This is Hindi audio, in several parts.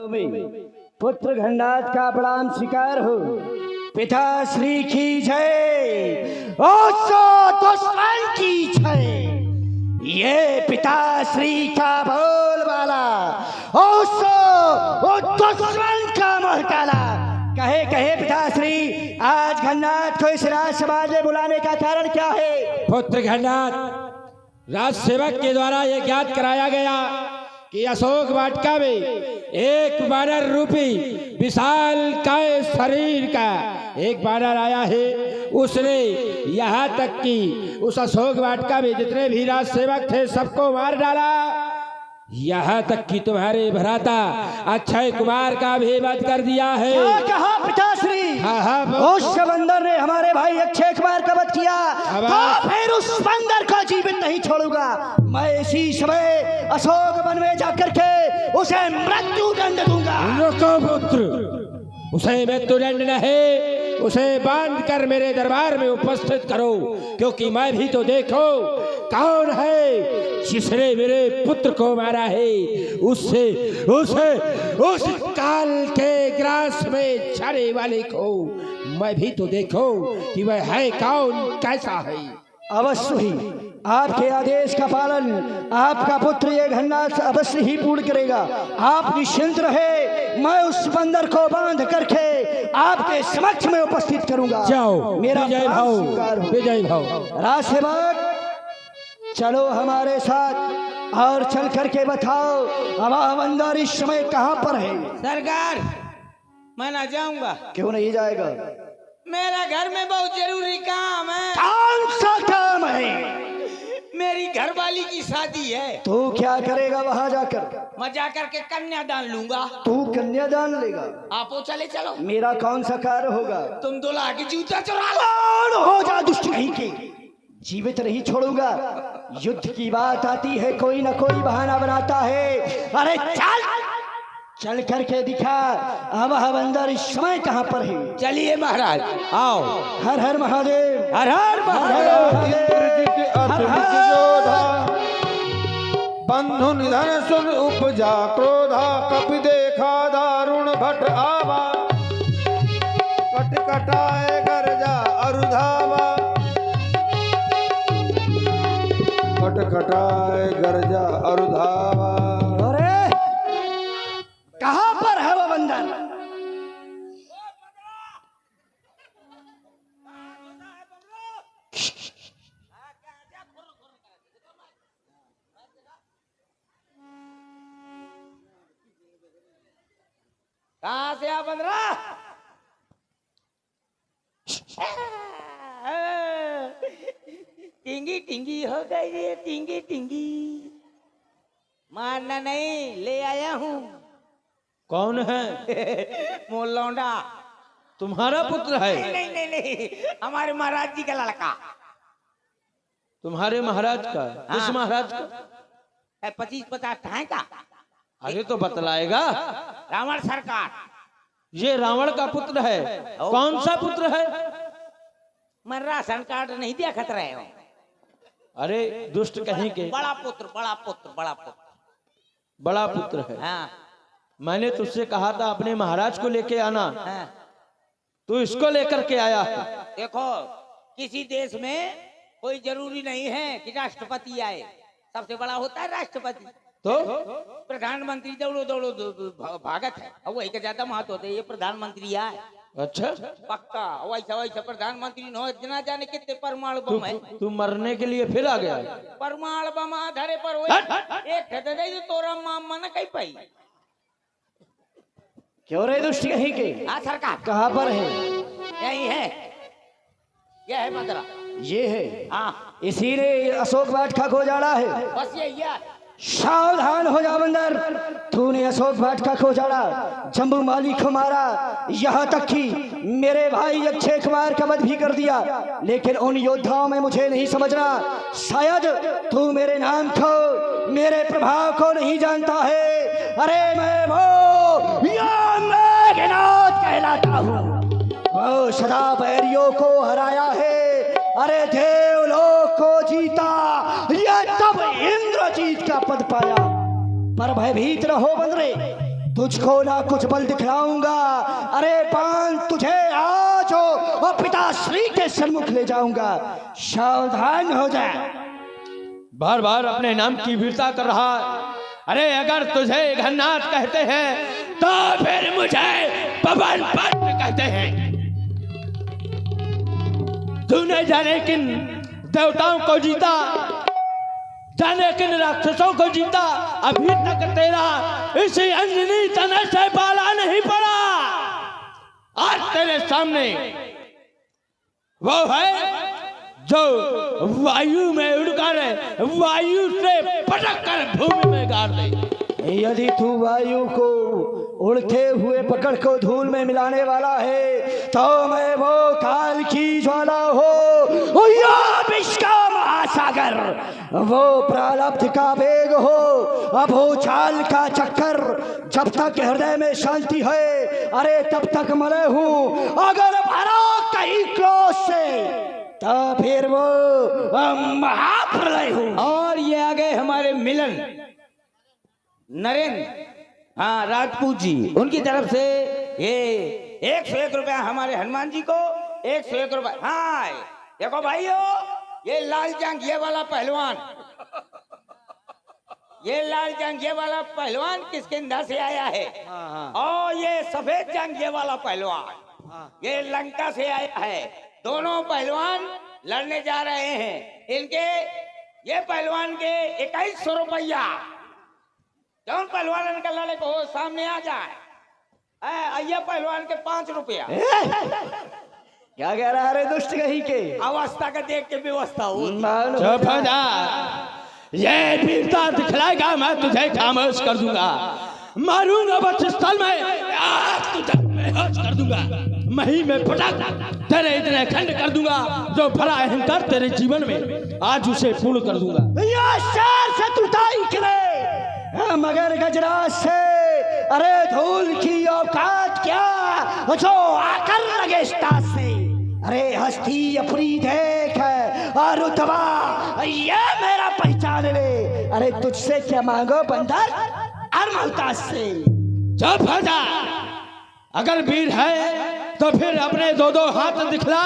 में पुत्र घंडात का प्रणाम स्वीकार हो। पिता श्री की जय, दुश्मन की जय। ये पिता श्री का बोलबाला, दुश्मन का मोहताला। कहे कहे पिताश्री, आज घंडात को इस राज समाज में बुलाने का कारण क्या है? पुत्र घंडात, राज सेवक के द्वारा यह ज्ञात कराया गया कि अशोक वाटिका में एक वानर रूपी विशाल काय शरीर का एक वानर आया है। उसने यहाँ तक कि उस अशोक वाटिका में जितने भी राज सेवक थे सबको मार डाला। यहाँ तक कि तुम्हारे भ्राता अक्षय कुमार का भी वध कर दिया है। क्या कहा पिताश्री? हाँ, उस बंदर ने हमारे भाई अक्षय कुमार का वध किया, तो फिर उस बंदर को जीवित नहीं छोड़ूंगा। मैं इसी समय अशोक वन में जाकर के उसे मृत्यु दंड दूंगा। रुको पुत्र, उसे मृत्यु दंड नहीं, उसे बांध कर मेरे दरबार में उपस्थित करो, क्योंकि मैं भी तो देखो कौन है जिसने मेरे पुत्र को मारा है। उससे उसे उस काल के ग्रास में छाने वाले को मैं भी तो देखो कि वह है कौन, कैसा है। अवश्य ही आपके आदेश का पालन आपका पुत्र ये घंडात अवश्य ही पूर्ण करेगा। आप निश्चिंत रहे, मैं उस बंदर को बांध करके आपके समक्ष में उपस्थित करूंगा। जाओ, मेरा विजय भाव, विजय भाव। राज सेवक, चलो हमारे साथ और चल करके बताओ अब बंदर इस समय कहाँ पर है? सरकार, मैं ना जाऊंगा। क्यों नहीं जाएगा? मेरा घर में बहुत जरूरी काम है। कौन सा काम है? मेरी घरवाली की शादी है। तू क्या करेगा वहां जाकर? मैं जाकर के कन्यादान लूंगा। तू कन्यादान लेगा? आपो चले चलो। मेरा कौन सा कार्य होगा? तुम दूल्हा की जूता चुरा लो। कौन हो जा दुष्ट कहीं के, जीवित नहीं छोड़ूंगा। युद्ध की बात आती है, कोई ना कोई बहाना बनाता है। अरे चल चल करके दिखा अब बंदर इस समय कहाँ पर है। चलिए महाराज, आओ। हर हर महादेव, हर हर महादेव। बंधु निधन सुन उपजा क्रोधा, कपि देखा दारुण भट आवा, कटकटाए गरजा अरुधावा, कटकटाए गरजा अरुधावा। अरे कहाँ पर है वो बंदर? कहाँ से आ बंदरा? टिंगी टिंगी हो गई रे, टिंगी टिंगी। मारना नहीं, ले आया हूँ। कौन है? मोल लौंडा। तुम्हारा पुत्र है? नहीं नहीं नहीं, हमारे महाराज जी का लड़का। तुम्हारे महाराज का? किस हाँ। महाराज का? 25-50 ठाए का। अरे तो बतलाएगा। रावण सरकार। ये रावण का पुत्र है। कौन सा पुत्र है? मैं राशन कार्ड नहीं दिया खत रहे हो। अरे दुष्ट कहीं के, बड़ा पुत्र, बड़ा पुत्र, बड़ा पुत्र। बड़ा पुत्र है। हाँ मैंने तुझसे कहा था अपने महाराज को लेके आना, हाँ। तू इसको लेकर के आया है। देखो, किसी देश में कोई जरूरी नहीं है कि राष्ट्रपति आए, सबसे बड़ा होता है राष्ट्रपति। तो प्रधानमंत्री दौड़ो दौड़ो भागत है, और वही का ज्यादा महत्व होता है। ये प्रधानमंत्री आए अच्छा, पक्का, वैसा वैसा प्रधानमंत्री न हो, जना जाने कितने परमाणु तू बम है। तू मरने के लिए फिर आ गया? परमाणु बम आधारे पर एक तो तोरा मामा न कही पाई। क्यों रे दुष्ट कहीं के? हाँ सरकार, कहाँ पर है? यही है, यह है मदरा। ये है, हाँ इसी ने अशोक वाटिका को उजाड़ा है। बस यही है। सावधान हो जा बंदर, तूने अशोक वाटिका को उजाड़ा, जम्बू माली को मारा, यहाँ तक कि मेरे भाई अक्षय कुमार का वध भी कर दिया। लेकिन उन योद्धाओं में मुझे नहीं समझना, शायद तू मेरे नाम को, मेरे प्रभाव को नहीं जानता है। अरे मैं वो मेघनाद कहलाता हूँ, वो सदा बैरियों को हराया है। अरे देवलोक को जीता, ये तब इंद्रजीत का पद पाया। पर भयभीत रहो बंदरे, तुझको ना कुछ बल दिखलाऊंगा, अरे पान तुझे आज हो और पिताश्री के सन्मुख ले जाऊंगा। सावधान हो जा। बार बार अपने नाम की वीरता कर रहा है। अरे अगर तुझे घननाथ कहते हैं तो फिर मुझे पवन भट्ट कहते हैं। तूने जाने किन देवताओं को जीता, जाने किन राक्षसों को जीता, अभी तक तेरा इसी अंजनी तने से पाला नहीं पड़ा। आज तेरे सामने वो है जो वायु में उड़कर वायु से पटक कर भूमि में गाड़ दे। यदि तू वायु को उड़ते हुए पकड़ को धूल में मिलाने वाला है तो मैं वो काल की ज्वाला हो या विश्व का महासागर, वो प्रारब्ध का वेग हो, अभूचाल का चक्कर। जब तक हृदय में शांति है, अरे तब तक मरे हूँ। अगर भरा कहीं क्रोध से तो फिर वो महाप्रलय हूँ। और ये आ गए हमारे मिलन नरेंद्र, हाँ राजपूत जी, उनकी तरफ से ये 101 रुपया हमारे हनुमान जी को, 101 रुपया। हाँ देखो भाइयों, ये लाल जांघिया वाला पहलवान, ये लाल जांघिया वाला पहलवान किसकिंधा से आया है, और ये सफेद जांघिया वाला पहलवान ये लंका से आया है। दोनों पहलवान लड़ने जा रहे हैं। इनके ये पहलवान के 2100 रुपया, जौन पहलवान इनका लड़े को सामने आ जाए, ये पहलवान के 5 रुपया। क्या कह रहा है दुष्ट कहीं के? अवस्था का देख के व्यवस्था हो। चुप हो जा। ये वीरता दिखलाएगा मैं तुझे खामोश कर दूंगा, मारूंगा वक्षस्थल में, आज तुझे बेहोश कर दूंगा, मही में पटक तेरे इतने खंड कर दूंगा जो भरा अहंकार तेरे जीवन में आज उसे पूर्ण कर दूंगा। या शेर से तुताई करे मगर गजराज से, अरे धूल की औकात क्या जो आकर लगे से। अरे हस्ती अपनी देख और रुतबा ये मेरा पहचान ले। अरे तुझसे क्या मांगो बंदर और मोहताज से। चुप हो जा। अगर वीर है तो फिर अपने दो हाथ दिखला,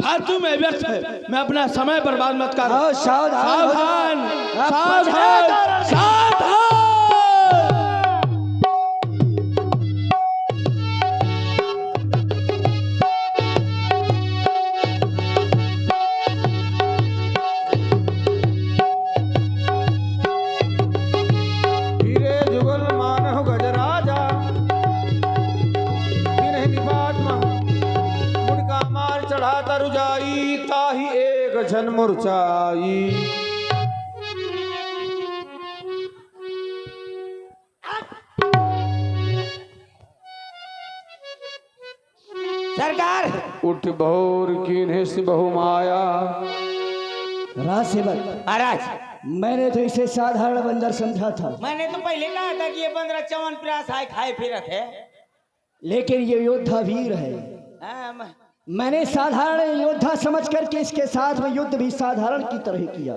फालतू में व्यर्थ है, मैं अपना समय बर्बाद मत कर। सावधान सावधान सावधान सावधान। हीरे जुगल मानव गजराजा, तिन्ह निपात्मा मुड़का मार चढ़ा तरुजाई, ताही एक झन मुरचाई। सरकार उठ बहुर कीन्हे से बहु माया। राज सेवक, महाराज, मैंने तो इसे साधारण बंदर समझा था, मैंने तो पहले कहा था कि ये 15 चवन प्रयास आए खाए फिरत है। लेकिन ये योद्धा वीर है। हाँ, मैंने साधारण योद्धा समझ करके इसके साथ में युद्ध भी साधारण की तरह किया।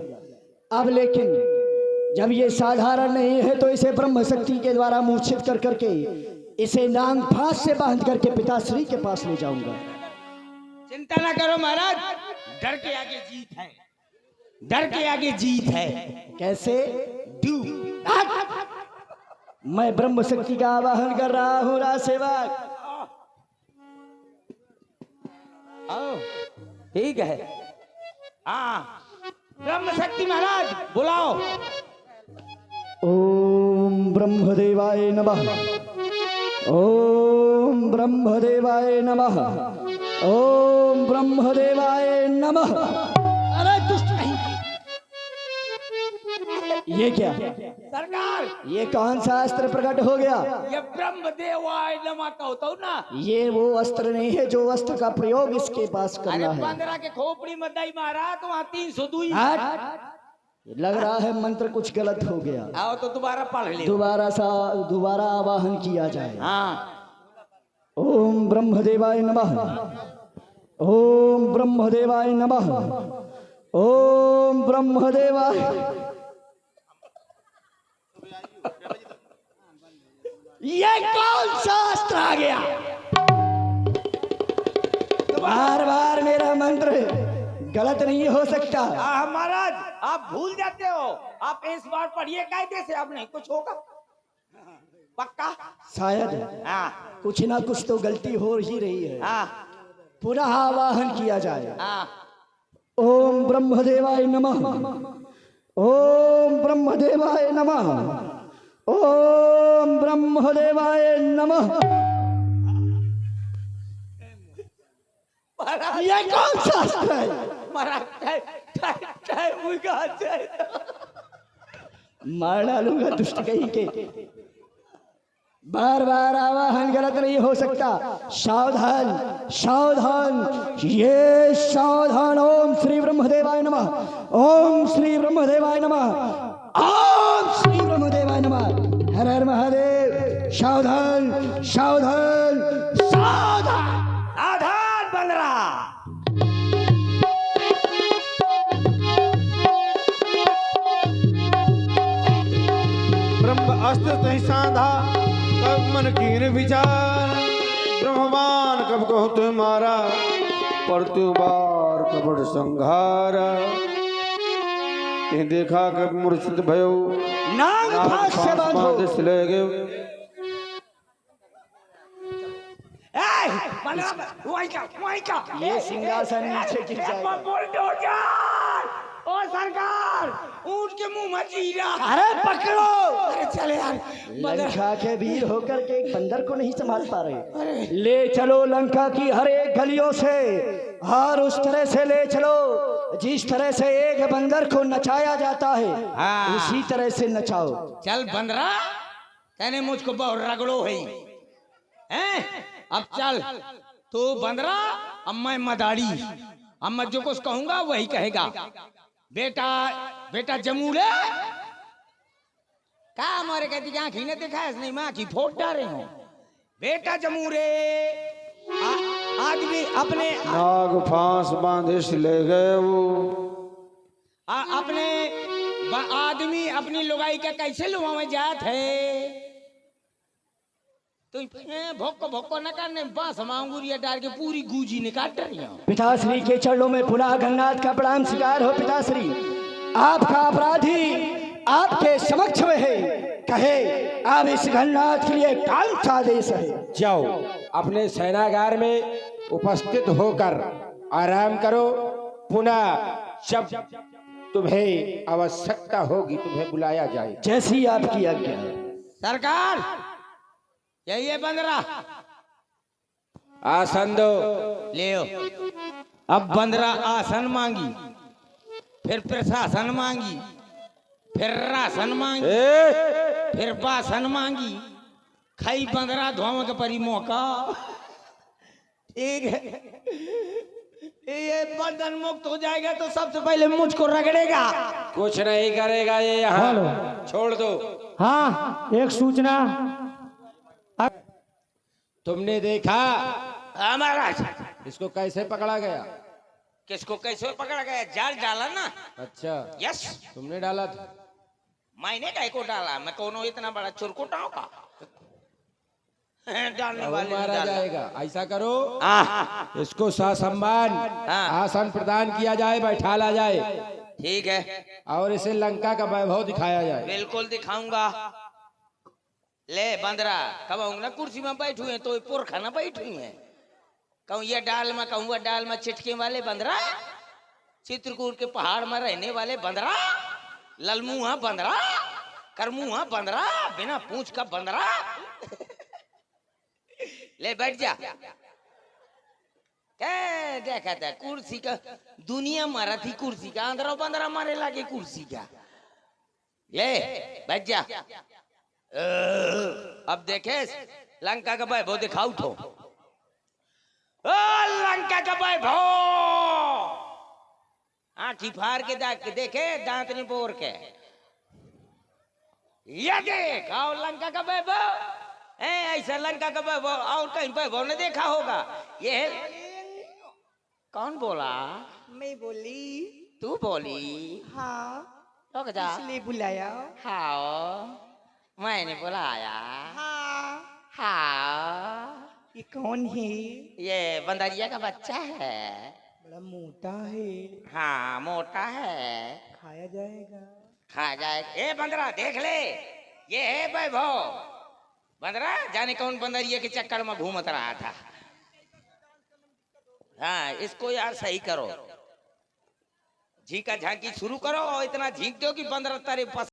अब लेकिन जब ये साधारण नहीं है तो इसे ब्रह्म शक्ति के द्वारा मूर्छित कर करके इसे नांग फांस से बांध करके पिताश्री के पास ले जाऊंगा। चिंता ना करो महाराज, डर के आगे जीत है, डर के आगे जीत है। कैसे? मैं ब्रह्म शक्ति का आवाहन कर रहा हूँ राज सेवक। ठीक है, हाँ ब्रह्म शक्ति महाराज बुलाओ। ओम ब्रह्मदेवाय नमः, ओम ब्रह्मदेवाय नमः, ओम ब्रह्मदेवाय नमः। अरे दुष्ट नहीं, ये क्या सरकार, ये कौन सा अस्त्र प्रकट हो गया? ये ब्रह्मदेवाय नमः का होता हूँ ना। ये वो अस्त्र नहीं है जो अस्त्र का प्रयोग इसके पास अरे करना है। 15 के खोपड़ी में दई मारा तो वहाँ 302 हट! लग रहा है मंत्र कुछ गलत हो गया। आओ तो दोबारा पढ़ ले। दोबारा आवाहन किया जाए। हाँ, ओम ब्रह्मदेवाय नमः, ओम ब्रह्मदेवाय नमः, ओम ब्रह्मदेवाय। ये कौन सा अस्त्र आ गया? बार बार मेरा मंत्र गलत नहीं हो सकता। महाराज आप भूल जाते हो, आप इस बार पढ़िए कायदे से, अब नहीं कुछ होगा पक्का। शायद हाँ कुछ ना कुछ तो गलती हो ही रही है। हाँ पुनः आवाहन किया जाए। हाँ। ओम ब्रह्मदेवाय नमः, ओम ब्रह्मदेवाय नमः, ओम ब्रह्मदेवाय नमः। ये कौन सा अस्त्र है? मार डालूंगा दुष्ट कहीं के। बार बार आवाहन गलत नहीं हो सकता। सावधान सावधान, ये सावधान। ओम श्री ब्रह्मदेवाय नमः, ओम श्री ब्रह्मदेवाय नमः, ओम श्री ब्रह्मदेवाय नमः। हर हर महादेव। सावधान सावधान सावधान। आधार बन रहा। ब्रह्म अस्त्र तहि साधा, कब मन कीन विचार। ब्रह्मवान कब कहो तुम्हारा, पर तू बार कपड़ संघार। ते देखा कब मूर्छित भयो, नाग फांस से बांधो। ले गए। ये सिंहासन नीचे गिर जाएगा। ओ सरकार, ऊंट के मुंह में जीरा। अरे पकड़ो। अरे चले यार, लंका के वीर होकर के एक बंदर को नहीं संभाल पा रहे। ले चलो लंका की हर एक गलियों से, और उस तरह से ले चलो जिस तरह से एक बंदर को नचाया जाता है, हाँ। उसी तरह से नचाओ। चल बंदरा, कहने मुझको बहुत रगड़ो है हैं? अब चल तू बंदरा, अब मैं मदारी, अब मैं जो कुछ कहूंगा वही कहेगा। बेटा बेटा जमूले का हमारे कहती कि आँखी ने देखा है नहीं, मैं आँखी फोड़ डाल रही हूँ। बेटा जमूरे आदमी अपने नाग फांस बांधे से ले गए वो। अपने आदमी अपनी लुगाई का कैसे लुभावे जात है। तो भोको भोको न करने बांस मांगुरिया डाल के पूरी गूजी निकाल रही हूँ। पिताश्री के चरणों में पुनः गणनाथ का प्रणाम स्वीकार हो। पिताश्री, आपका अपराधी आपके समक्ष में है, कहे आप इस गणनाथ के लिए कौन सा आदेश है? जाओ अपने सेनागार में उपस्थित होकर आराम करो। पुनः जब तुम्हें आवश्यकता होगी तुम्हें बुलाया जाए। जैसी आपकी आज्ञा। सरकार यही है बंदरा, आसन दो। ले अब बंदरा आसन मांगी, फिर प्रशासन मांगी, फिर राशन मांगी, फिर बासन मांगी। खाई बंदरा धोम के परी मौका। ठीक है, ये बंधन मुक्त हो जाएगा तो सबसे पहले मुझको रगड़ेगा। कुछ नहीं करेगा ये, यहाँ छोड़ दो। हाँ, एक सूचना। तुमने देखा महाराज इसको कैसे पकड़ा गया? किसको कैसे पकड़ा गया? जाल डाला ना। अच्छा, यस, तुमने डाला था? मैंने काय को डाला? मैं कौन इतना बड़ा चुरकुटाओ का डालने वाले ने मारा डाला। जाएगा। ऐसा करो, हाँ इसको ससम्मान हाँ। आसन प्रदान किया जाए, बैठाला जाए, ठीक है, और इसे लंका का वैभव दिखाया जाए। बिल्कुल दिखाऊंगा। ले बंदरा, कब आऊंगा ना कुर्सी में बैठ हुए तो पुरखा ना बैठ हुई है। कहूँ ये डाल में, कहूँ वह डाल में चिटके वाले बंदरा, चित्रकूट के पहाड़ में रहने वाले बंदरा, ललमुहा बंदरा, करमुहा बंदरा, बिना पूंछ का बंदरा। ले बैठ जा। क्या देखा था कुर्सी का? दुनिया मारा थी कुर्सी का, अंदर बंदरा मारे लागे कुर्सी का। ले बैठ जा। अब देखे लंका का वैभव दिखाऊ तो। लंका का वैभव आँखी फाड़ के देखे, दांत नहीं बोर के। ये देख और लंका का वैभव, ऐसा लंका का वैभव और कहीं वैभव ने देखा होगा। ये कौन बोला? मैं बोली। तू बोली? हाँ, रुक जा। इसलिए बुलाया। हाँ मैंने बुलाया। हाँ, हाँ, ये कौन है? ये बंदरिया का बच्चा है। बड़ा मोटा है, हाँ, मोटा है। खाया जाएगा। खा जाए। ए बंदरा देख ले, ये है वैभव। बंदरा जाने कौन बंदरिया के चक्कर में घूमत रहा था। हाँ, इसको यार सही करो, झींका झांकी शुरू करो और इतना झींक दो कि बंदरा तेरे पास